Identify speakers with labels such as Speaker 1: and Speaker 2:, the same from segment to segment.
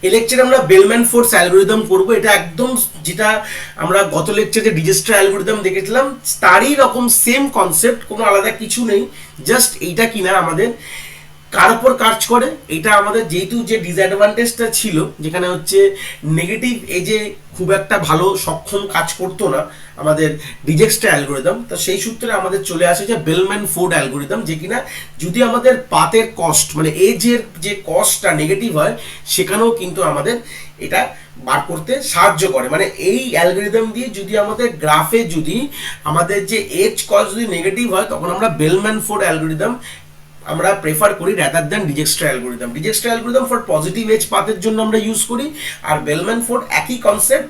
Speaker 1: এই লেকচারে আমরা বেলম্যান ফোর্স অ্যালগোরিদম করব। এটা একদম যেটা আমরা গত লেকচারে ডিজেস্ট্রা অ্যালগোরিদম দেখেছিলাম তারই রকম সেম কনসেপ্ট, কোনো আলাদা কিছু নেই। জাস্ট এইটা কিনা আমাদের কার উপর কাজ করে, এটা আমাদের যেহেতু যে ডিসঅ্যাডভান্টেজটা ছিল যেখানে হচ্ছে নেগেটিভ এজে খুব একটা ভালো সক্ষম কাজ করতো না আমাদের ডিজেক্সটা অ্যালগোরিদম, তো সেই সূত্রে আমাদের চলে আসে যে বেলম্যান ফোর্ড অ্যালগোরিদম, যে কিনা যদি আমাদের পাতের কস্ট মানে এজের যে কস্টটা নেগেটিভ হয় সেখানেও কিন্তু আমাদের এটা বার করতে সাহায্য করে। মানে এই অ্যালগোরিদম দিয়ে যদি আমাদের গ্রাফে যদি আমাদের যে এজ কস্ট যদি নেগেটিভ হয় তখন আমরা বেলম্যান ফোর্ড অ্যালগোরিদম আমরা প্রেফার করি rather than Dijkstra algorithm. Dijkstra algorithm for positive edge পাথের জন্য আমরা ইউজ করি, আর বেলম্যান ফোর্ড একই কনসেপ্ট,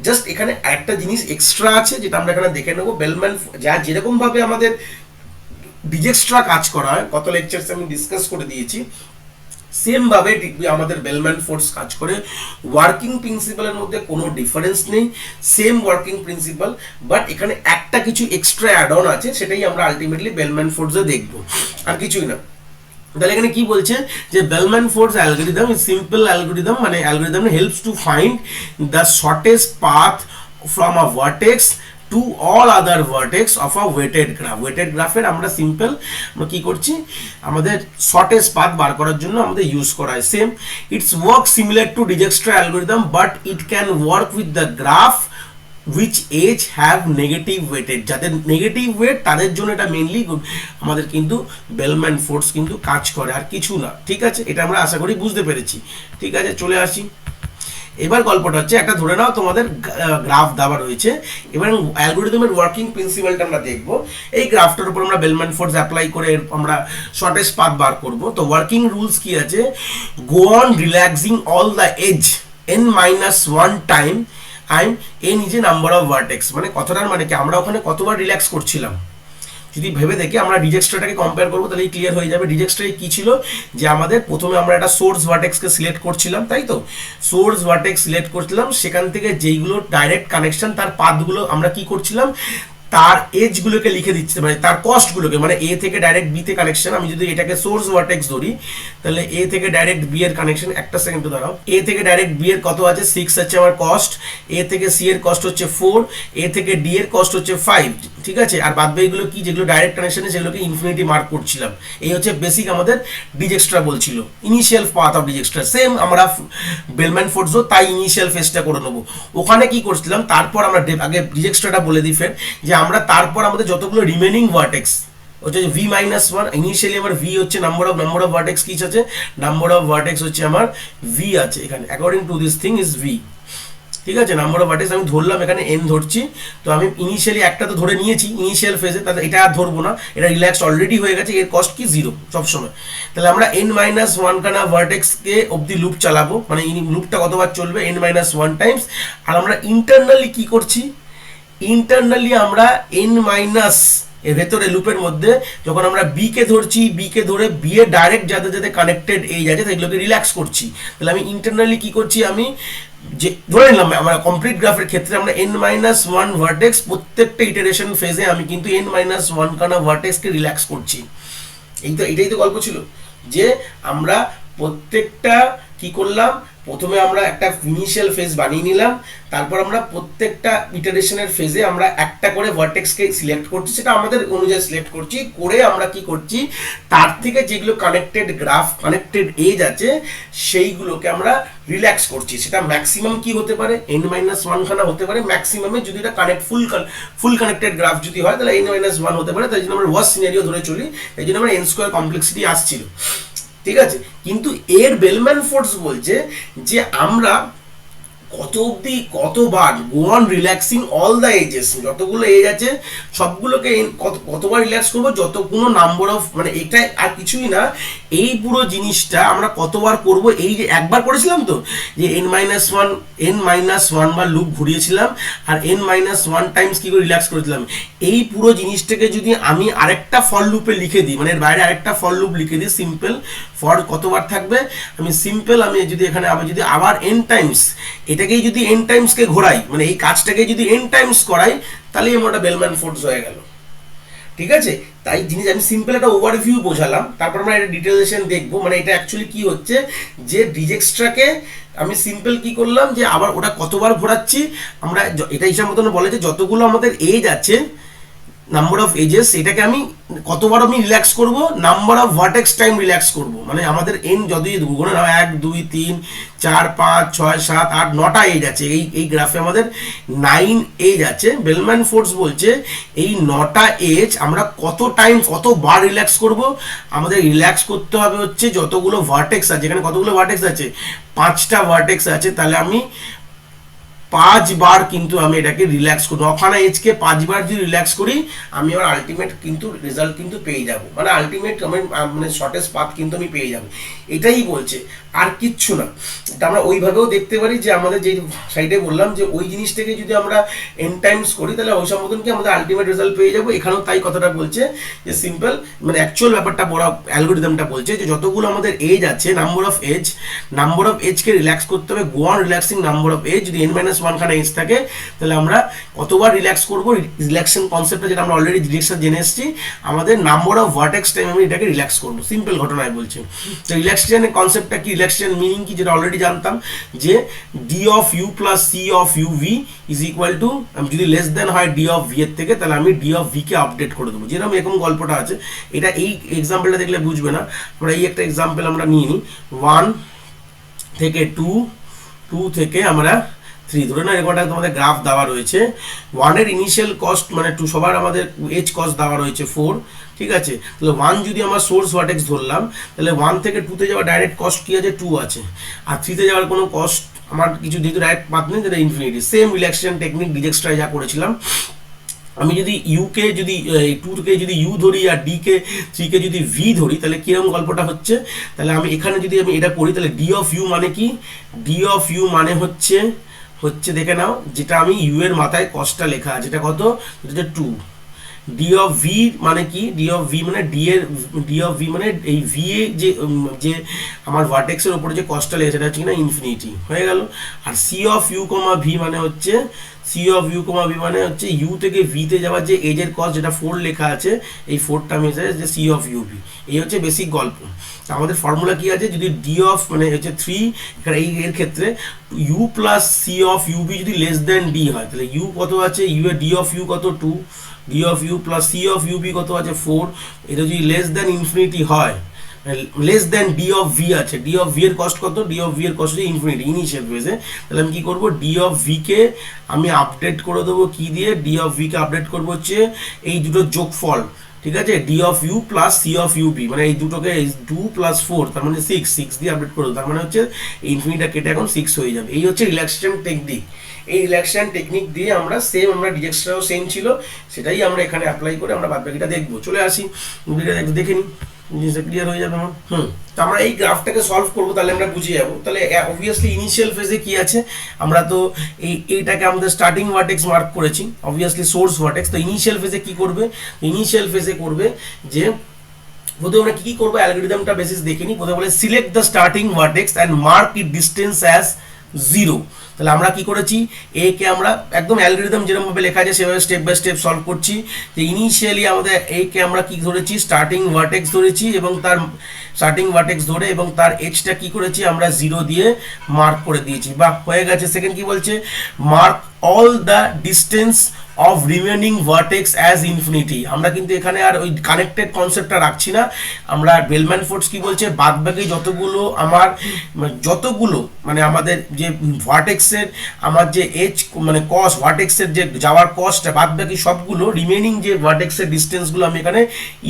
Speaker 1: জাস্ট এখানে আরেকটা জিনিস এক্সট্রা আছে যেটা আমরা এখানে দেখে নেবো। বেলম্যান যা যেরকম ভাবে আমাদের ডিজেক্সট্রা কাজ করা হয় গত লেকচারসে আমি ডিসকাস করে দিয়েছি, সেম ভাবে আমাদের বেলম্যান ফোর্স কাজ করে। ওয়ার্কিং প্রিন্সিপালের মধ্যে কোনো ডিফারেন্স নেই, সেম ওয়ার্কিং প্রিন্সিপাল, বাট এখানে একটা কিছু এক্সট্রা অ্যাড অন আছে, সেটাই আমরা আলটিমেটলি বেলম্যান ফোর্সে দেখবো, আর কিছুই না। তাহলে এখানে কি বলছে যে Bellman force algorithm is simple algorithm, মানে algorithm helps to find the shortest path from a vertex to all other vertex of a weighted graph. Weighted গ্রাফের আমরা সিম্পল আমরা কি করছি, আমাদের শর্টেস্ট পাথ বার করার জন্য আমাদের ইউজ করা হয়। Same it's work similar to Dijkstra algorithm, but it can work with the graph which age have negative weighted, যাদের নেগেটিভ ওয়েট তাদের জন্য এটা মেইনলি আমাদের কিন্তু বেলম্যান ফোর্স কিন্তু কাজ করে, আর কিছু না। ঠিক আছে, এটা আমরা আশা করি বুঝতে পেরেছি। ঠিক আছে, চলে আসি এবার গল্পটা হচ্ছে, একটা ধরে নাও তোমাদের গ্রাফ দেওয়া রয়েছে, এবার অ্যালগোরিদমের ওয়ার্কিং প্রিন্সিপালটা আমরা দেখব। এই গ্রাফটার উপর আমরা বেলম্যান ফোর্স অ্যাপ্লাই করে আমরা শর্টেস্ট পাথ বার করব। তো ওয়ার্কিং রুলস কি আছে, go on relaxing all the edge n-1 time I mean N is a number of vertex. মানে কথাটার মানে কি, আমরা ওখানে কতবার রিল্যাক্স করছিলাম যদি ভেবে দেখি, আমরা ডিজেক্সট্রাটাকে কম্পেয়ার করবো তাহলে ক্লিয়ার হয়ে যাবে। ডিজেক্সট্রাই কি ছিল, যে আমাদের প্রথমে আমরা একটা সোর্স ভার্টেক্সকে সিলেক্ট করছিলাম, তাই তো সোর্স ভার্টেক্স সিলেক্ট করছিলাম, সেখান থেকে যেইগুলো ডাইরেক্ট কানেকশন তার পাথগুলো আমরা কি করছিলাম, তার এজগুলোকে লিখে দিচ্ছে, মানে তার কস্টগুলোকে, মানে এ থেকে ডাইরেক্ট বি তে কানেকশন। আমি যদি এটাকে সোর্স ভার্টেক্স ধরি তাহলে এ থেকে ডাইরেক্ট বি এর কানেকশন, একটা সেকেন্ড দাঁড়াও, এ থেকে ডাইরেক্ট বি এর কত আছে 6 আছে আমার কস্ট, এ থেকে সি এর কস্ট হচ্ছে 4, এ থেকে ডি এর কস্ট হচ্ছে 5। ঠিক আছে, আর বাদ বাকিগুলো কি যেগুলো ডাইরেক্ট কানেকশনে সেগুলোকে ইনফিনিটি মার্ক করছিলাম। এই হচ্ছে বেসিক আমাদের ডিজেক্সট্রা বলছিল, ইনিশিয়াল পাথ অফ ডিজেক্সট্রা। সেম আমরা বেলম্যান ফোর্সও তাই ইনিশিয়াল ফেজটা করে নেবো। ওখানে কি করছিলাম, তারপর আমরা আগে ডিজেক্সট্রাটা বলে দিই ফের, যে আমরা তারপর আমাদের যতগুলো রিমেনিং ভার্টেক্স হচ্ছে v-1, ইনিশিয়ালি আমার v হচ্ছে নাম্বার অফ ভার্টেক্স কি আছে, নাম্বার অফ ভার্টেক্স হচ্ছে আমার v আছে এখানে, according to this thing is v। ঠিক আছে, নাম্বার অফ ভার্টেক্স আমি ধরলাম, এখানে n ধরছি, তো আমি ইনিশিয়ালি একটা তো ধরে নিয়েছি ইনিশিয়াল ফেজে, তাহলে এটা আর ধরবো না, এটা রিল্যাক্স অলরেডি হয়ে গেছে, এর কস্ট কি 0 সবসময়। তাহলে আমরা n-1 খানা ভার্টেক্সকে অবধি লুপ চালাবো, মানে লুপটা কতবার চলবে n-1 টাইমস। আর আমরা ইন্টারনালি কি করছি, ইন্টারনালি আমরা n- এর ভেতরে লুপের মধ্যে যখন আমরা বি কে ধরছি, বি কে ধরে বি এর ডাইরেক্ট যাদের যাদের কানেক্টেড এজ আছে সেগুলোকে রিল্যাক্স করছি। তাহলে আমি ইন্টারনালি কি করছি, আমি যে ধরে নিলাম আমরা কমপ্লিট গ্রাফের ক্ষেত্রে আমরা n-1 ভার্টেক্স প্রত্যেকটা ইটারেশন ফেজে আমি কিন্তু n-1 খানা ভার্টেক্সকে রিল্যাক্স করছি। এটাই তো গল্প ছিল, যে আমরা প্রত্যেকটা কি করলাম, প্রথমে আমরা একটা ইনিশিয়াল ফেজ বানিয়ে নিলাম, তারপর আমরা প্রত্যেকটা ইটারেশনের ফেজে আমরা একটা করে ভার্টেক্সকে সিলেক্ট করছি, সেটা আমাদের অনুযায়ী সিলেক্ট করছি, করে আমরা কি করছি, তার থেকে যেগুলো কানেক্টেড গ্রাফ কানেক্টেড এজ আছে সেইগুলোকে আমরা রিল্যাক্স করছি। সেটা ম্যাক্সিমাম কি হতে পারে, n-1 খানা হতে পারে, ম্যাক্সিমামে যদি এটা ফুল কানেক্টেড গ্রাফ যদি হয় তাহলে n-1 হতে পারে। তাই জন্য আমরা ওয়ার্স্ট সিনারিও ধরে চলি, তাই জন্য আমরা n স্কোয়ার কমপ্লেক্সিটি আসছিল। ঠিক আছে, কিন্তু এর বেলম্যান ফোর্স বলছে যে আমরা কত অবধি কতবার go on relaxing all the edges, যতগুলো এজ আছে সবগুলোকে কতবার রিল্যাক্স করবো, যতগুলো নাম্বার অফ, মানে এটা আর কিছুই না, এই পুরো জিনিসটা আমরা কতবার করব, এই যে একবার করেছিলাম তো যে n-1 বার লুপ ঘুরিয়েছিলাম আর n-1 টাইমস কি করে রিল্যাক্স করেছিলাম, এই পুরো জিনিসটাকে যদি আমি আরেকটা ফর লুপে লিখে দিই, মানে এর বাইরে আরেকটা ফর লুপ লিখে দিই, সিম্পল ফর কতবার থাকবে, আমি সিম্পল আমি যদি এখানে আবার n টাইমস এটাকেই যদি n টাইমসকে ঘোরাই, মানে এই কাজটাকে যদি n টাইমস করাই, তাহলে আমার বেলম্যান ফোর্স হয়ে গেল। ঠিক আছে, তাই জিনিস আমি সিম্পল একটা ওভারভিউ বোঝালাম, তারপর আমরা এটা ডিটেলসেশন দেখবো। মানে এটা অ্যাকচুয়ালি কি হচ্ছে, যে ডিজেক্সট্রাকে আমি সিম্পল কি করলাম যে আবার ওটা কতবার ঘোরাচ্ছি আমরা এটা হিসাব মতন বলে যে যতগুলো আমাদের এজ আছে নাম্বার অফ এজেস, এটাকে আমি কতবার আমি রিল্যাক্স করব, number of vertex time relax করব, মানে আমাদের এন যদি গুণে নাও 1 2 3 4 5 6 7 8 9টা এজ আছে, এই গ্রাফে আমাদের 9 এজ আছে। বেলম্যান ফোর্স বলছে এই 9টা এজ আমরা কত টাইম কতবার রিল্যাক্স করব, আমাদের রিল্যাক্স করতে হবে হচ্ছে যতগুলো ভার্টেক্স আছে, এখানে কতগুলো ভার্টেক্স আছে 5টা ভার্টেক্স আছে, তাহলে আমি 5 বার কিন্তু আমি এটাকে রিল্যাক্স করি, ওখানে এজকে 5 বার যদি রিল্যাক্স করি আমি আমার আলটিমেট কিন্তু রেজাল্ট কিন্তু পেয়ে যাব, মানে আলটিমেট আমি মানে শর্টেস্ট পাথ কিন্তু আমি পেয়ে যাব, এটাই বলছে আর কিচ্ছু না। এটা আমরা ওইভাবেও দেখতে পারি যে আমাদের যে সাইডে বললাম যে ওই জিনিসটাকে যদি আমরা এন টাইমস করি তাহলে ওই সব মতন কি আমাদের আলটিমেট রেজাল্ট পেয়ে যাবো। এখানেও তাই কথাটা বলছে যে সিম্পল মানে অ্যাকচুয়াল ব্যাপারটা বড় অ্যালগোরিদমটা বলছে যে যতগুলো আমাদের এজ আছে নাম্বার অফ এজকে রিল্যাক্স করতে হবে, go on relaxing number of edge, যদি n-1 খানা এজ থাকে তাহলে আমরা কতবার রিল্যাক্স করবো, রিল্যাক্সেশন কনসেপ্টটা যেটা আমরা অলরেডি ডিরেকশন জেনে এসেছি, আমাদের নাম্বার অফ ভার্টেক্স টাইম আমি এটাকে রিল্যাক্স করবো, সিম্পল ঘটনায় বলছে। তো রিল্যাক্সেশনের কনসেপ্টটা কি, রিল্যাক্সেশন মিনিং কি যেটা অলরেডি জানতাম যে D of you plus C of you V is equal to, আমি যদি লেস দেন হয় ডি অফ ভি এর থেকে তাহলে আমি ডি অফ ভি কে আপডেট করে দেবো, যেরকম এরকম গল্পটা আছে। এটা এই এক্সাম্পলটা দেখলে বুঝবে না, আমরা এই একটা এক্সাম্পল আমরা নিয়ে নিই 1 থেকে 2, 2 থেকে আমরা 3, ধরে না এরকম একটা তোমাদের গ্রাফ দেওয়া রয়েছে, 1 এর ইনিশিয়াল কস্ট মানে 2 সবার আমাদের এজ কস্ট দেওয়া রয়েছে 4, ঠিক আছে। তাহলে 1 যদি আমার সোর্স ভার্টেক্স ধরলাম তাহলে 1 থেকে 2 তে যাওয়ার ডাইরেক্ট কস্ট কি আছে 2 আছে, আর 3 তে যাওয়ার কোনো কস্ট আমার কিছু যেহেতু ডাইরেক্ট পাথ নেই যেটা ইনফিনিটি, সেম রিল্যাক্সেশন টেকনিক ডিজেক্সট্রায় যা করেছিলাম। আমি যদি ইউকে যদি 2 কে যদি ইউ ধরি আর ডি কে 3 কে যদি ভি ধরি তাহলে কিরকম গল্পটা হচ্ছে, তাহলে আমি এখানে যদি আমি এটা করি তাহলে ডি অফ ইউ মানে কি, ডি অফ ইউ মানে হচ্ছে দেখে নাও যেটা আমি ইউ এর মাথায় কস্টটা লেখা আছে এটা কত, এটা হচ্ছে 2। ডি অফ ভি মানে কি, ডি অফ ভি মানে ডি অফ ভি মানে এই ভি এ যে আমার ভার্টেক্সের উপরে যে কস্টটা লেগেছে সেটা হচ্ছে কিনা ইনফিনিটি হয়ে গেল। আর C of U comma V মানে হচ্ছে ইউ থেকে ভিতে যাওয়ার যে এজের কস্ট যেটা 4 লেখা আছে, এই 4টা আমি যে সি অফ ইউ ভি, এই হচ্ছে বেসিক গল্প। আমাদের ফর্মুলা কি আছে, যদি ডি অফ মানে হচ্ছে 3 এখানে এই এর ক্ষেত্রে u plus C of you v যদি লেস দেন ডি হয় তাহলে ইউ কত আছে, ইউ এর ডি অফ ইউ কত 2, d of you plus C of you v কত আছে 4, এটা যদি লেস দেন ইনফিনিটি হয়, less than d of v আছে, ডি অফ ভি এর কস্ট কত, ডি অফ ভি এর কস্ট হচ্ছে ইনফিনিটি ইনিশিয়াল ফেজে, তাহলে আমি কি করব ডি অফ ভি কে আমি আপডেট করে দেবো কি দিয়ে, ডি অফ ভি কে আপডেট করবো হচ্ছে এই দুটো যোগফল, ঠিক আছে, d of you plus C of you v মানে এই দুটোকে 2 + 4 তার মানে 6 দিয়ে আপডেট করে দেবো, তার মানে হচ্ছে ইনফিনিটা কেটে এখন 6 হয়ে যাবে। এই হচ্ছে রিল্যাক্সেশন টেকনিক। এই রিল্যাক্সেশন টেকনিক দিয়ে আমরা আমরা ডিজেক্সট্রাও সেম ছিল সেটাই আমরা এখানে অ্যাপ্লাই করে আমরা বাদবাকিটা দেখবো। চলে আসি মুভিটা দেখে নিই, জিনিসটা ক্লিয়ার হয়ে যাবে আমার। তো আমরা এই গ্রাফটাকে সলভ করবো তাহলে আমরা বুঝে যাবো। তাহলে অবভিয়াসলি ইনিশিয়াল ফেজে কি আছে, আমরা তো এইটাকে আমাদের স্টার্টিং ভার্টেক্স মার্ক করেছি, অবভিয়াসলি সোর্স ভার্টেক্স। তো ইনিশিয়াল ফেজে কি করবে, ইনিশিয়াল ফেজে করবে যে প্রথমে আমরা কি করবো অ্যালগরিদমটা বেসিস দেখে নিই। প্রথমে বলে select the starting vertex and mark it distance as 0। তাহলে আমরা কি করেছি, এ কে আমরা একদম অ্যালগরিদম যেরকমভাবে লেখা আছে সেভাবে স্টেপ বাই স্টেপ সলভ করছি। যে ইনিশিয়ালি আমাদের এ কে আমরা কি ধরেছি, স্টার্টিং ভার্টেক্স ধরেছি এবং তার স্টার্টিং ভার্টেক্স ধরে এবং তার এজটা কি করেছি আমরা 0 দিয়ে মার্ক করে দিয়েছি, বাহ হয়ে গেছে। সেকেন্ড কি বলছে, mark all the distance of remaining vertex as infinity. আমরা কিন্তু এখানে আর ওই কানেক্টেড কনসেপ্টটা রাখছি না, আমরা বেলম্যান ফোর্স কি বলছে বাদবাকি যতগুলো মানে আমাদের যে ভার্টেক্সের আমার যে এজ মানে কস্ট ভার্টেক্সের যে যাওয়ার কস্টটা বাদবাকি সবগুলো রিমেনিং যে ভার্টেক্সের ডিস্টেন্সগুলো আমি এখানে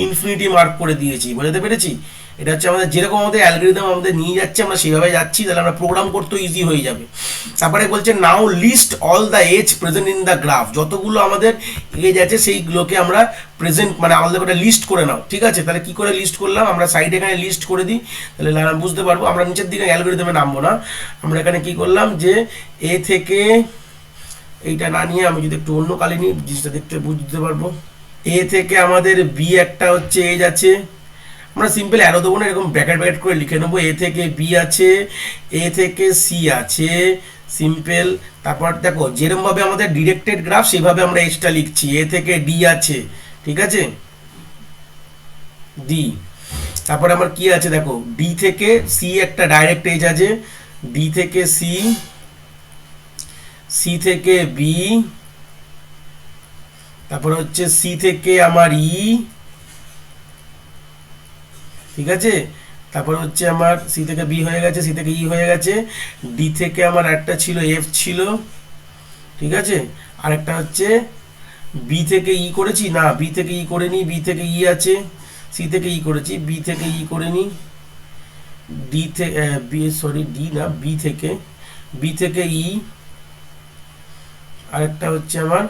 Speaker 1: ইনফিনিটি মার্ক করে দিয়েছি, বুঝতে পেরেছি। এটা হচ্ছে আমাদের যেরকম আমাদের অ্যালগরিদম আমাদের নিয়ে যাচ্ছে আমরা সেভাবে যাচ্ছি, তাহলে আমরা প্রোগ্রাম করতেও ইজি হয়ে যাবে। তারপরে বলছে now list all the edge present in the graph, যতগুলো আমাদের এজ আছে সেইগুলোকে আমরা প্রেজেন্ট মানে আমাদের একটা লিস্ট করে নাও, ঠিক আছে। তাহলে কি করে লিস্ট করলাম, আমরা সাইডে এখানে লিস্ট করে দিই, তাহলে বুঝতে পারবো। আমরা নিচের দিকে অ্যালগরিদমে নামবো না, আমরা এখানে কি করলাম যে এ থেকে এইটা না নিয়ে আমি যদি একটু অন্য কালে নিই জিনিসটা দেখতে বুঝতে পারবো। এ থেকে আমাদের বি একটা হচ্ছে এজ আছে, আমরা সিম্পল অ্যারো দেবো না, এরকম ব্র্যাকেট করে লিখে নেবো। এ থেকে বি আছে, এ থেকে সি আছে, সিম্পল। তারপর দেখো যেরকমভাবে আমাদের ডিরেক্টেড গ্রাফ সেভাবে আমরা এজটা লিখছি। এ থেকে ডি আছে, ঠিক আছে, ডি। তারপরে আমার কি আছে দেখো, ডি থেকে সি একটা ডাইরেক্ট এজ আছে, ডি থেকে সি, সি থেকে বি, তারপরে হচ্ছে সি থেকে আমার ই, ঠিক আছে, তারপরে হচ্ছে আমার সি থেকে বি হয়ে গেছে, সি থেকে ই হয়ে গেছে, ডি থেকে আমার একটা ছিল এফ ছিল, ঠিক আছে, আরেকটা হচ্ছে বি থেকে ই করেছি, না বি থেকে ই করে নি, বি থেকে ই আছে, সি থেকে ই করেছি, বি থেকে ই করে নি, ডি থেকে বি, সরি ডি না, বি থেকে, বি থেকে ই, আরেকটা হচ্ছে আমার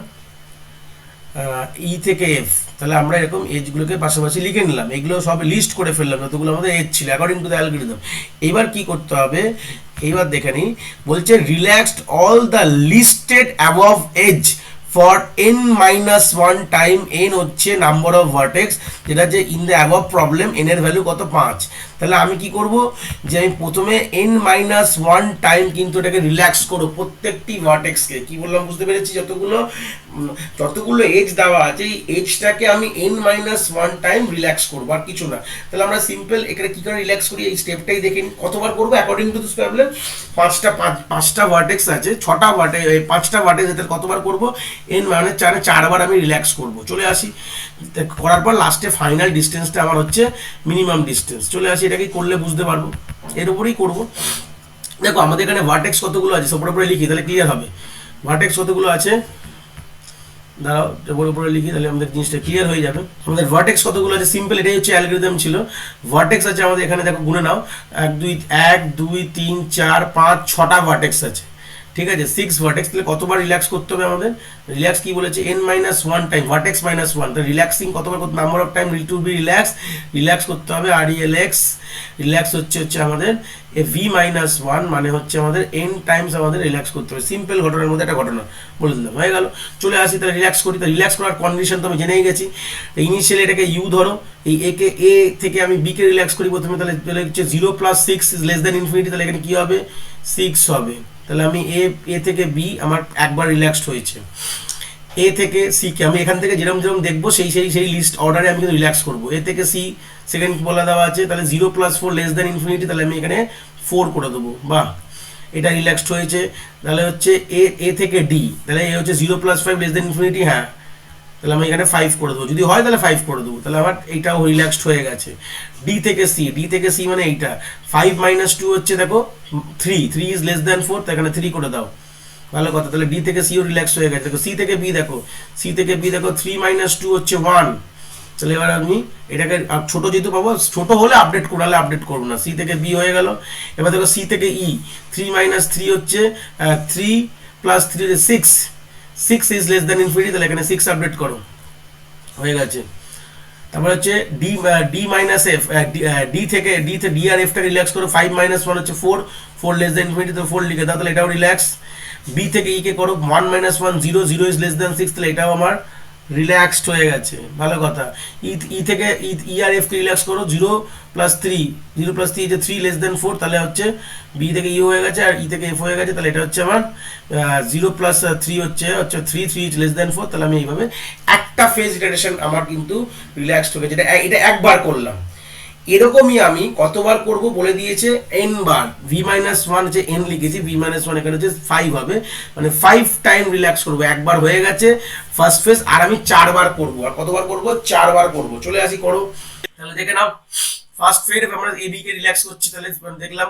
Speaker 1: ই থেকে এফ। তাহলে আমরা এরকম এজগুলোকে পাশাপাশি লিখে নিলাম, এগুলো সব লিস্ট করে ফেললাম, যতগুলো আমাদের এজ ছিল অ্যাকর্ডিং টু দ্য অ্যালগরিদম। এবার কি করতে হবে, এইবার দেখে নিই, বলছে relaxed all the listed above edge for n minus one time, n হচ্ছে নাম্বার অফ ভার্টেক্স, যেটা যে in the above problem n এর ভ্যালু কত 5। তাহলে আমি কি করব, যে আমি প্রথমে n মাইনাস ওয়ান টাইম কিন্তু এটাকে রিল্যাক্স করব প্রত্যেকটি ভার্টেক্সকে, কি বললাম বুঝতে পেরেছি, যতগুলো এজ দেওয়া আছে এই এজটাকে আমি n minus one time relax করবো, আর কিছু না। তাহলে আমরা সিম্পল এখানে কি করে রিল্যাক্স করি, এই স্টেপটাই দেখে নিই, কতবার করবো অ্যাকর্ডিং টু দিস প্রবলেম। পাঁচটা ভার্টেক্স আছে, ছটা ভার্টেক্স, পাঁচটা ভার্টেক্স, এদের কতবার করবো, n মানে চারবার আমি রিল্যাক্স করবো। চলে আসি, করার পর লাস্টে ফাইনাল ডিস্টেন্সটা আমার হচ্ছে মিনিমাম ডিস্টেন্স। চলে আসি, এটাকে করলে বুঝতে পারবো, এর উপরেই করবো। দেখো আমাদের এখানে ভার্টেক্স কতগুলো আছে সবার উপরে লিখি, তাহলে ক্লিয়ার হবে। ভার্টেক্স কতগুলো আছে, দাঁড়াও উপরে উপরে লিখি, তাহলে আমাদের জিনিসটা ক্লিয়ার হয়ে যাবে। আমাদের ভার্টেক্স কতগুলো আছে, সিম্পল এটাই হচ্ছে অ্যালগরিদম ছিল। ভার্টেক্স আছে আমাদের এখানে, দেখো গুনে নাও, এক দুই তিন চার পাঁচ, ছটা ভার্টেক্স আছে, ঠিক আছে, 6 ভার্টেক্স। তাহলে কতবার রিল্যাক্স করতে হবে আমাদের, রিল্যাক্স কি বলেছে, n minus one time, vertex minus one, তাহলে রিল্যাক্সিং কতবার করতে, number of time to be relax, relax করতে হবে আর রিল্যাক্স, রিল্যাক্স হচ্ছে আমাদের ভি মাইনাস ওয়ান, মানে হচ্ছে আমাদের n টাইমস আমাদের রিল্যাক্স করতে হবে। সিম্পল ঘটনার মধ্যে একটা ঘটনা বলে দিলাম, হয়ে গেল। চলে আসি, তাহলে রিল্যাক্স করি, তাহলে রিল্যাক্স করার কন্ডিশন তো আমি জেনেই গেছি। ইনিশিয়ালি এটাকে ইউ ধরো, এই এ থেকে আমি বি কে রিল্যাক্স করি প্রথমে, তাহলে হচ্ছে 0 plus 6 is less than infinity, তাহলে এখানে কি হবে 6 হবে। তাহলে আমি এ থেকে বি আমার একবার রিল্যাক্সড হয়েছে, এ থেকে সি কে আমি এখান থেকে যেরকম যেরকম দেখবো সেই লিস্ট অর্ডারে আমি কিন্তু রিল্যাক্স করবো। এ থেকে সি সেকেন্ড বলা দেওয়া আছে, তাহলে 0 প্লাস 4 লেস দ্যান ইনফিনিটি, তাহলে আমি এখানে 4 করে দেবো, বাহ এটা রিল্যাক্সড হয়েছে। তাহলে হচ্ছে এ থেকে ডি, তাহলে এ হচ্ছে 0 প্লাস 5 লেস দ্যান ইনফিনিটি, হ্যাঁ, তাহলে আমি এখানে 5 করে দেবো, যদি হয় তাহলে 5 করে দেবো, তাহলে আমার এইটাও রিল্যাক্সড হয়ে গেছে। ডি থেকে সি মানে এইটা 5 মাইনাস 2 হচ্ছে দেখো 3 ইজ লেস দ্যান 4, তো এখানে 3 করে দাও, ভালো কথা। তাহলে ডি থেকে সিও রিল্যাক্স হয়ে গেছে। দেখো সি থেকে বি দেখো, 3 মাইনাস 2 হচ্ছে 1, তাহলে এবার আমি এটাকে ছোট যেহেতু পাবো, ছোট হলে আপডেট করালে আপডেট করবো না। সি থেকে বি হয়ে গেল। এবার দেখো সি থেকে ই, 3 মাইনাস 3 হচ্ছে 3 plus 3 6 is less than infinity, তাহলে এখানে 6 আপডেট করো, হয়ে গেছে। তারপর হচ্ছে ডি মাইনাস এফ, ডি আর এফটাকে রিল্যাক্স করো, 5 মাইনাস 1 হচ্ছে 4 লেস দ্যান ইনফিনিটি, তো 4 লিখে দাও, তাহলে এটাও রিল্যাক্স। বি থেকে ই কে করো, 1 মাইনাস 1 0 ইজ লেস দ্যান 6, তাহলে এটাও আমার রিল্যাক্সড হয়ে গেছে, ভালো কথা। ই থেকে ই আর এফ কে রিল্যাক্স করো, 0 প্লাস 3 যে 3 লেস দ্যান 4, তাহলে হচ্ছে বি থেকে ই হয়ে গেছে আর ই থেকে এফ হয়ে গেছে, তাহলে এটা হচ্ছে আমার 0 প্লাস 3 হচ্ছে 3 লেস দ্যান 4, তাহলে আমি এইভাবে একটা ফেজ ইটারেশন আমার কিন্তু রিল্যাক্সড হয়ে গেছে। এটা একবার করলাম। এরকমই আমি কতবার করব বলে দিয়েছে, n বার। ভি মাইনাস ওয়ান হচ্ছে n লিখেছি, ভি মাইনাস ওয়ান এখানে হচ্ছে 5 হবে, মানে 5 টাইম রিল্যাক্স করবো। একবার হয়ে গেছে ফার্স্ট ফেজ, আর আমি 4 বার করবো। আর কতবার করবো, 4 বার করবো। চলে আসি, করো, তাহলে দেখে নাও। ফার্স্ট ফেজ আমরা এ বি কে রিল্যাক্স করছি, তাহলে দেখলাম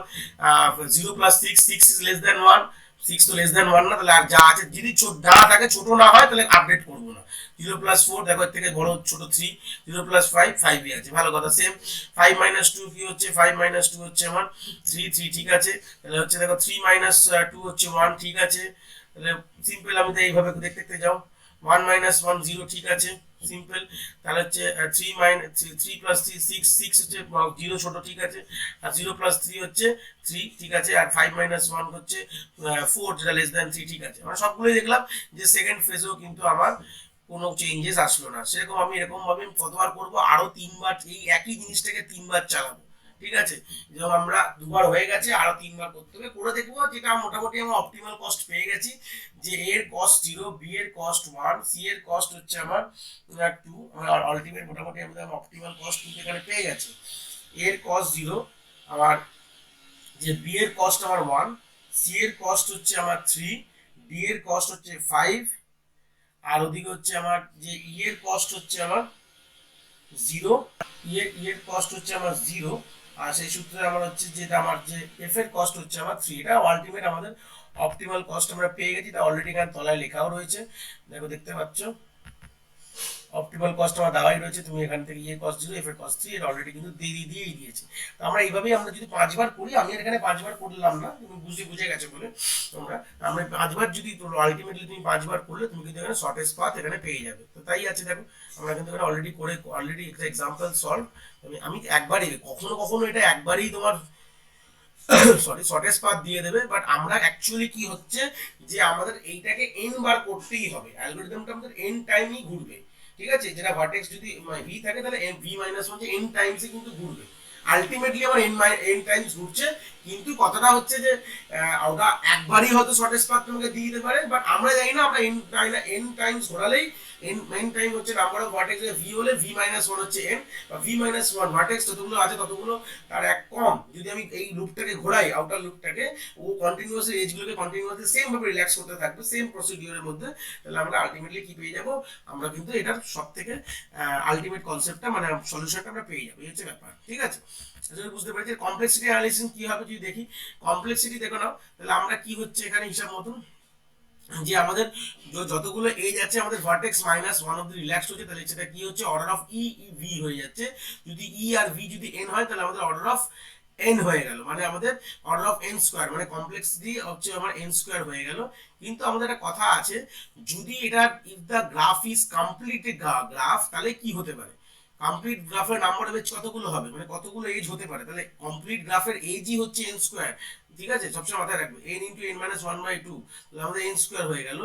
Speaker 1: 0 প্লাস 6 ইজ লেস দ্যান 1, 6 তো লেস দ্যান 1 না, তাহলে আর যা আছে যদি না থাকে, ছোট না হয়, তাহলে আপডেট করবো না। 0 প্লাস 4 দেখো, এর থেকে বড় ছোট 3, 0 প্লাস 5 আছে, ভালো কথা। সেম 5 মাইনাস 2 কি হচ্ছে, 5 মাইনাস 2 হচ্ছে আমার 3, ঠিক আছে। তাহলে হচ্ছে দেখো 3 মাইনাস 2 হচ্ছে 1, ঠিক আছে। তাহলে সিম্পল, আমি তো এইভাবে দেখতে দেখতে যাও, 1 মাইনাস 1 0, ঠিক আছে, সিম্পল। তাহলে হচ্ছে 3 প্লাস 3 6 হচ্ছে 0 ছোট, ঠিক আছে। আর 0 প্লাস 3 হচ্ছে 3, ঠিক আছে। আর 5 মাইনাস 1 হচ্ছে 4, যেটা লেস দ্যান 3, ঠিক আছে। আমরা সবগুলোই দেখলাম যে সেকেন্ড ফেজেও কিন্তু আমার কোনো চেঞ্জেস আসলো না। সেরকম আমি এরকম ভাবে কতবার করবো, আরো 3 বার এই একই জিনিসটাকে 3 বার চালাবো, ঠিক আছে। যেরকম আমরা 2 বার হয়ে গেছে, আরো 3 বার করতে হবে, করে দেখবো। যেটা মোটামুটি আমরা অপটিমাল কস্ট পেয়ে গেছি, যে এর কস্ট 0, বি এর কস্ট 1, সি এর কস্ট হচ্ছে আমার 2, আমার আলটিমেট মোটামুটি আমাদের অপটিমাল কস্ট কিন্তু এখানে পেয়ে গেছে। এর কস্ট 0, আমার যে বি এর কস্ট আমার 1, সি এর কস্ট হচ্ছে আমার 3, ডি এর কস্ট হচ্ছে 5, আর ওদিকে হচ্ছে আমার যে ই এর কস্ট হচ্ছে আমার 0, ই এর কস্ট হচ্ছে আমার 0, আর সেই সূত্রে আমার হচ্ছে যেটা আমার যে এফ এর কস্ট হচ্ছে আমার 3। এটা আলটিমেট আমাদের অপটিমাল কস্ট আমরা পেয়ে গেছি, এটা অলরেডি এখানে তলায় লেখাও রয়েছে, দেখো দেখতে পাচ্ছ অপটিমাল কস্ট আমার দেওয়াই রয়েছে। তুমি এখান থেকে ইয়ে কস্ট 0, এফ এর কস্ট 3, এটা অলরেডি কিন্তু দিয়েই দিয়েছে। তো আমরা এইভাবেই আমরা যদি 5 বার করি, আমি এখানে 5 বার করলাম না, তুমি বুঝে গেছে বলে তোমরা, আমরা 5 বার যদি আলটিমেটলি তুমি 5 বার করলে তুমি কিন্তু এখানে শর্টেস্ট পাথ এখানে পেয়ে যাবে। তো তাই আছে দেখো, আমরা কিন্তু এখানে অলরেডি একটা এক্সাম্পল সলভ। আমি একবারই, কখনো কখনো এটা একবারেই তোমার সরি শর্টেস্ট পাথ দিয়ে দেবে, বাট আমরা অ্যাকচুয়ালি কি হচ্ছে যে আমাদের এইটাকে এন বার করতেই হবে, অ্যালগোরিদমটা আমাদের এন টাইমই ঘুরবে। ঠিক আছে, যেটা ভার্টেক্স যদি ভি থাকে তাহলে ভি মাইনাস ওয়ান এন টাইমসই কিন্তু ঘুরবে। আলটিমেটলি আমার এন টাইমস ঘুরছে, কিন্তু কথাটা হচ্ছে যে ওটা একবারই হয়তো শর্টেস্ট পাথ তোমাকে দিয়ে দিতে পারে, বাট আমরা জানি না আমরা এন টাইমস ঘোরালেই এন টাইম হচ্ছে নাম্বার অফ ভার্টেক্স, ভি হলে ভি মাইনাস ওয়ান হচ্ছে এন, বা ভি মাইনাস ওয়ান ভার্টেক্স যতগুলো আছে ততগুলো তার এক কম। যদি আমি এই লুপটাকে ঘোরাই, আউটার লুপটাকে, ও কন্টিনিউয়াসলি এজগুলোকে কন্টিনিউয়াসলি সেম ভাবে রিল্যাক্স করতে থাকবে সেম প্রসিডিউরের মধ্যে, তাহলে আমরা আলটিমেটলি কি পেয়ে যাব, আমরা কিন্তু এটার সব থেকে আলটিমেট কনসেপ্টটা মানে সলিউশনটা আমরা পেয়ে যাবো, এই হচ্ছে ব্যাপার। ঠিক আছে, যদি বুঝতে পারি যে কমপ্লেক্সিটি অ্যানালিসিস কি হবে, যদি দেখি কমপ্লেক্সিটি দেখো নাও, তাহলে আমরা কি হচ্ছে এখানে হিসাব মতন যে আমাদের যতগুলো এজ আছে আমাদের ভার্টেক্স মাইনাস ওয়ান অব্দি রিল্যাক্স হচ্ছে, তাহলে সেটা কি হচ্ছে অর্ডার অফ ই ভি হয়ে যাচ্ছে। যদি ই আর ভি যদি এন হয় তাহলে আমাদের অর্ডার অফ এন হয়ে গেল, মানে আমাদের অর্ডার অফ এন স্কোয়ার, মানে কমপ্লেক্সিটি হচ্ছে আমার এন স্কোয়ার হয়ে গেল। কিন্তু আমাদের একটা কথা আছে, যদি এটা if the graph is complete graph, তাহলে কি হতে পারে, কমপ্লিট গ্রাফের নাম্বার অফ এজ কতগুলো হবে, মানে কতগুলো এজ হতে পারে, তাহলে কমপ্লিট গ্রাফের এজই হচ্ছে এন স্কোয়ার। ঠিক আছে, সবসময় মাথায় রাখবে n into n minus one by two, তাহলে আমাদের এন স্কোয়ার হয়ে গেল।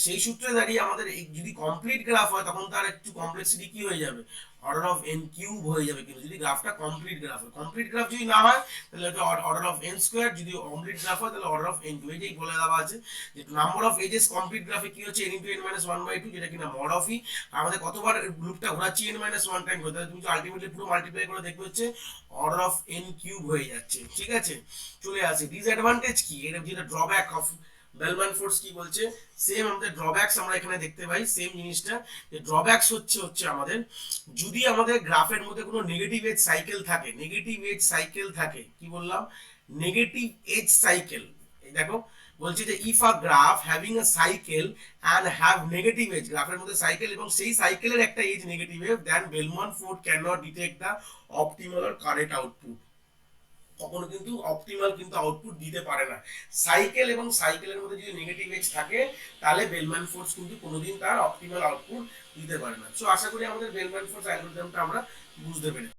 Speaker 1: সেই সূত্রে দাঁড়িয়ে আমাদের যদি কমপ্লিট গ্রাফ হয় তখন তার একটু কমপ্লেক্সিটি কি হয়ে যাবে, অর্ডার অফ এন কিউব হয়ে যাবে। কিন্তু যদি গ্রাফটা কমপ্লিট গ্রাফ হয়, কমপ্লিট গ্রাফ যদি না হয় তাহলে অর্ডার অফ এন স্কোয়ার, যদি কমপ্লিট গ্রাফ হয় তাহলে অর্ডার অফ এন কিউব। এইটাই বলে দেওয়া আছে যে নাম্বার অফ এজেস কমপ্লিট গ্রাফে কি হচ্ছে n into n minus one by two, যেটা কিনা মড অফ ই। আমাদের কতবার গ্রুপটা ঘোরাচ্ছি এন মাইনাস ওয়ান টাইম করে, তাহলে তুমি আলটিমেটলি পুরো মাল্টিপ্লাই করে দেখবে হচ্ছে অর্ডার অফ এন কিউব হয়ে যাচ্ছে। ঠিক আছে, চলে আসে ডিসঅ্যাডভান্টেজ কি, এটা যেটা ড্রব্যাক অফ বেলম্যান ফোর্স কি বলছে, সেম আমাদের ড্রব্যাকস আমরা এখানে দেখতে পাই সেম জিনিসটা। যে ড্রব্যাকস হচ্ছে আমাদের যদি আমাদের গ্রাফের মধ্যে কোনো নেগেটিভ এজ সাইকেল থাকে, নেগেটিভ এজ সাইকেল থাকে, কি বললাম, নেগেটিভ এজ সাইকেল। এই দেখো বলছে যে if a graph having a cycle and have negative edge, গ্রাফের মধ্যে সাইকেল এবং সেই সাইকেলের একটা edge negative edge, then Bellman Ford can not detect the optimal or correct output. কখনো কিন্তু অপটিমাল কিন্তু আউটপুট দিতে পারে না। সাইকেল এবং সাইকেলের মধ্যে যদি নেগেটিভ এজ থাকে তাহলে বেলম্যান ফোর্স কিন্তু কোনোদিন তার অপটিমাল আউটপুট দিতে পারে না। সো আশা করি আমাদের বেলম্যান ফোর্স অ্যালগরিদমটা আমরা বুঝতে পেরেছি।